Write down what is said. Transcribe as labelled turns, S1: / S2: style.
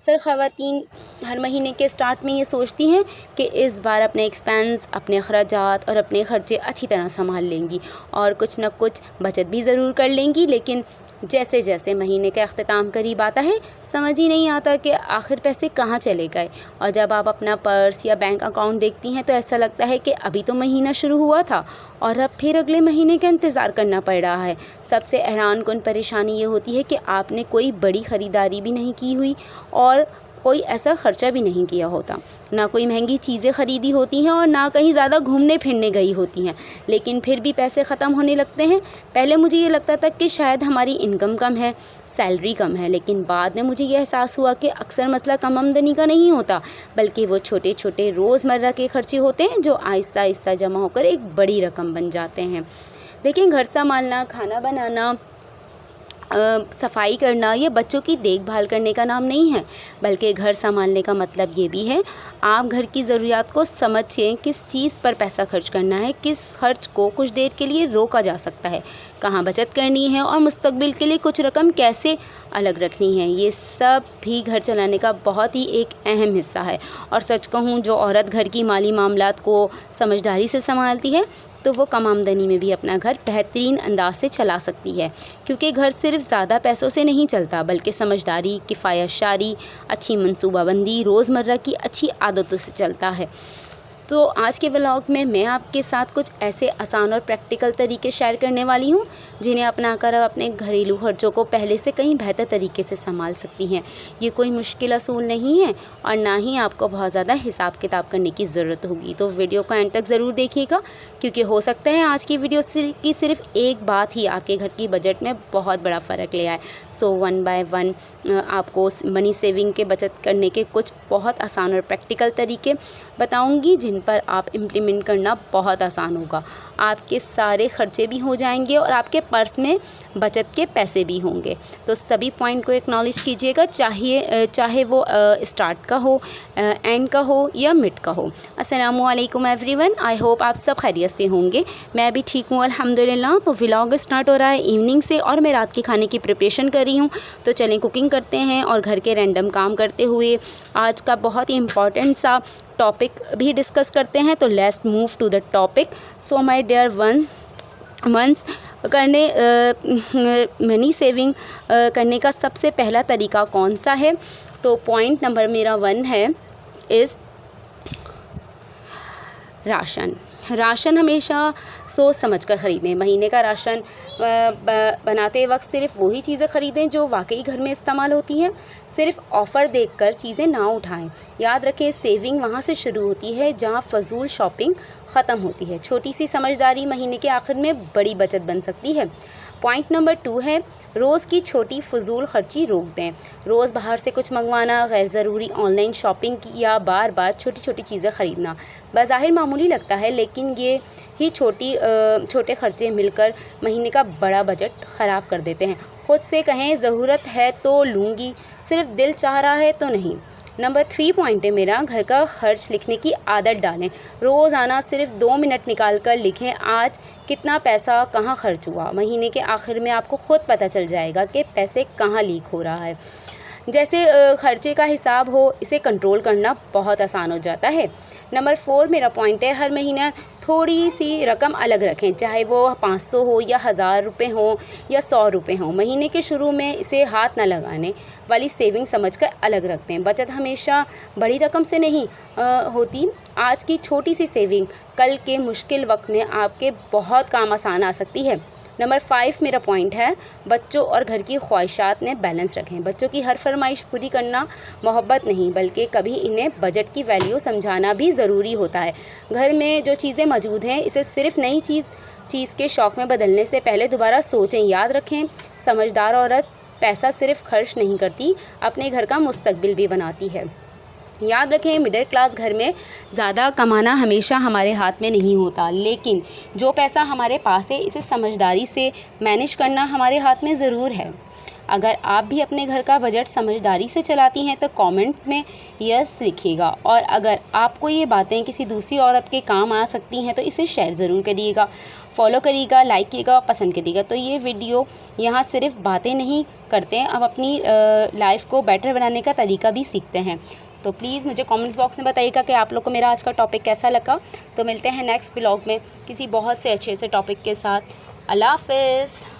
S1: अक्सर ख़वातीन हर महीने के स्टार्ट में ये सोचती हैं कि इस बार अपने एक्सपेंस, अपने अखराजात और अपने ख़र्चे अच्छी तरह संभाल लेंगी और कुछ न कुछ बचत भी ज़रूर कर लेंगी। लेकिन जैसे जैसे महीने का अख्ताम करीब आता है, समझ ही नहीं आता कि आखिर पैसे कहाँ चले गए। और जब आप अपना पर्स या बैंक अकाउंट देखती हैं तो ऐसा लगता है कि अभी तो महीना शुरू हुआ था और अब फिर अगले महीने का इंतज़ार करना पड़ रहा है। सबसे हैरानकुन परेशानी ये होती है कि आपने कोई बड़ी ख़रीदारी भी नहीं की हुई और कोई ऐसा ख़र्चा भी नहीं किया होता, ना कोई महंगी चीज़ें ख़रीदी होती हैं और ना कहीं ज़्यादा घूमने फिरने गई होती हैं, लेकिन फिर भी पैसे ख़त्म होने लगते हैं। पहले मुझे ये लगता था कि शायद हमारी इनकम कम है, सैलरी कम है, लेकिन बाद में मुझे ये एहसास हुआ कि अक्सर मसला कम आमदनी का नहीं होता, बल्कि वो छोटे छोटे रोज़मर्रा के ख़र्चे होते हैं जो आहिस्ता आहिस्ता जमा होकर एक बड़ी रकम बन जाते हैं। देखिए, घर संभालना, खाना बनाना, सफाई करना या बच्चों की देखभाल करने का नाम नहीं है, बल्कि घर संभालने का मतलब ये भी है आप घर की ज़रूरियात को समझें, किस चीज़ पर पैसा खर्च करना है, किस खर्च को कुछ देर के लिए रोका जा सकता है, कहाँ बचत करनी है और मुस्तकबिल के लिए कुछ रकम कैसे अलग रखनी है। ये सब भी घर चलाने का बहुत ही एक अहम हिस्सा है। और सच कहूँ, जो औरत घर की माली मामलात को समझदारी से संभालती है तो वो कम आमदनी में भी अपना घर बेहतरीन अंदाज से चला सकती है, क्योंकि घर सिर्फ ज़्यादा पैसों से नहीं चलता, बल्कि समझदारी, किफ़ायत शारी, अच्छी मनसूबाबंदी, रोज़मर्रा की अच्छी आदतों से चलता है। तो आज के व्लॉग में मैं आपके साथ कुछ ऐसे आसान और प्रैक्टिकल तरीके शेयर करने वाली हूँ जिन्हें अपनाकर आप अपने घरेलू खर्चों को पहले से कहीं बेहतर तरीके से संभाल सकती हैं। ये कोई मुश्किल असूल नहीं है और ना ही आपको बहुत ज़्यादा हिसाब किताब करने की ज़रूरत होगी। तो वीडियो को एंड तक ज़रूर देखिएगा, क्योंकि हो सकता है आज की वीडियो की सिर्फ एक बात ही आपके घर की बजट में बहुत बड़ा फ़र्क ले आए। सो 1 बाय 1 आपको मनी सेविंग के बचत करने के कुछ बहुत आसान और प्रैक्टिकल तरीके बताऊँगी जिन पर आप इम्प्लीमेंट करना बहुत आसान होगा। आपके सारे खर्चे भी हो जाएंगे और आपके पर्स में बचत के पैसे भी होंगे। तो सभी पॉइंट को एक्नॉलेज कीजिएगा, चाहे वो स्टार्ट का हो, एंड का हो या मिड का हो। अस्सलामु अलैकुम एवरीवन, आई होप आप सब खैरियत से होंगे। मैं भी ठीक हूँ अल्हम्दुलिल्लाह। तो व्लॉग स्टार्ट हो रहा है इवनिंग से और मैं रात के खाने की प्रिपरेशन कर रही हूँ। तो चलें कुकिंग करते हैं और घर के रैंडम काम करते हुए आज का बहुत ही इम्पॉर्टेंट सा टॉपिक भी डिस्कस करते हैं। तो let's move to the topic. So my dear ones, money saving करने का सबसे पहला तरीका कौन सा है? तो पॉइंट नंबर मेरा 1 है इज़ राशन हमेशा सोच समझ कर ख़रीदें। महीने का राशन बनाते वक्त सिर्फ वही चीज़ें ख़रीदें जो वाकई घर में इस्तेमाल होती हैं। सिर्फ ऑफ़र देखकर चीज़ें ना उठाएं। याद रखें, सेविंग वहाँ से शुरू होती है जहाँ फ़जूल शॉपिंग ख़त्म होती है। छोटी सी समझदारी महीने के आखिर में बड़ी बचत बन सकती है। पॉइंट नंबर 2 है रोज़ की छोटी फ़जूल खर्ची रोक दें। रोज़ बाहर से कुछ मंगवाना, गैर ज़रूरी ऑनलाइन शॉपिंग या बार बार छोटी छोटी चीज़ें ख़रीदना बज़ाहिर मामूली लगता है, लेकिन ये ही छोटे खर्चे मिलकर महीने का बड़ा बजट ख़राब कर देते हैं। ख़ुद से कहें, ज़रूरत है तो लूँगी, सिर्फ दिल चाह रहा है तो नहीं। नंबर 3 पॉइंट है मेरा, घर का खर्च लिखने की आदत डालें। रोज़ाना सिर्फ 2 मिनट निकाल कर लिखें आज कितना पैसा कहाँ खर्च हुआ। महीने के आखिर में आपको ख़ुद पता चल जाएगा कि पैसे कहाँ लीक हो रहा है। जैसे खर्चे का हिसाब हो, इसे कंट्रोल करना बहुत आसान हो जाता है। नंबर 4 मेरा पॉइंट है, हर महीना थोड़ी सी रकम अलग रखें, चाहे वो 500 हो या 1000 रुपये हो या 100 रुपये हो। महीने के शुरू में इसे हाथ न लगाने वाली सेविंग समझकर अलग रखते हैं। बचत हमेशा बड़ी रकम से नहीं होती। आज की छोटी सी सेविंग कल के मुश्किल वक्त में आपके बहुत काम आसान आ सकती है। नंबर 5 मेरा पॉइंट है, बच्चों और घर की ख्वाहिशात में बैलेंस रखें। बच्चों की हर फरमाइश पूरी करना मोहब्बत नहीं, बल्कि कभी इन्हें बजट की वैल्यू समझाना भी ज़रूरी होता है। घर में जो चीज़ें मौजूद हैं, इसे सिर्फ नई चीज़ के शौक़ में बदलने से पहले दोबारा सोचें। याद रखें, समझदार औरत पैसा सिर्फ खर्च नहीं करती, अपने घर का मुस्तकबिल भी बनाती है। याद रखें, मिडिल क्लास घर में ज़्यादा कमाना हमेशा हमारे हाथ में नहीं होता, लेकिन जो पैसा हमारे पास है इसे समझदारी से मैनेज करना हमारे हाथ में ज़रूर है। अगर आप भी अपने घर का बजट समझदारी से चलाती हैं तो कमेंट्स में यस लिखिएगा, और अगर आपको ये बातें किसी दूसरी औरत के काम आ सकती हैं तो इसे शेयर ज़रूर करिएगा, फॉलो करिएगा, लाइक करिएगा, पसंद करिएगा। तो ये वीडियो यहाँ सिर्फ बातें नहीं करते हैं, अब अपनी लाइफ को बेटर बनाने का तरीका भी सीखते हैं। तो प्लीज़ मुझे कमेंट्स बॉक्स में बताइएगा कि आप लोग को मेरा आज का टॉपिक कैसा लगा। तो मिलते हैं नेक्स्ट ब्लॉग में किसी बहुत से अच्छे से टॉपिक के साथ। अल्लाह हाफ़िज़।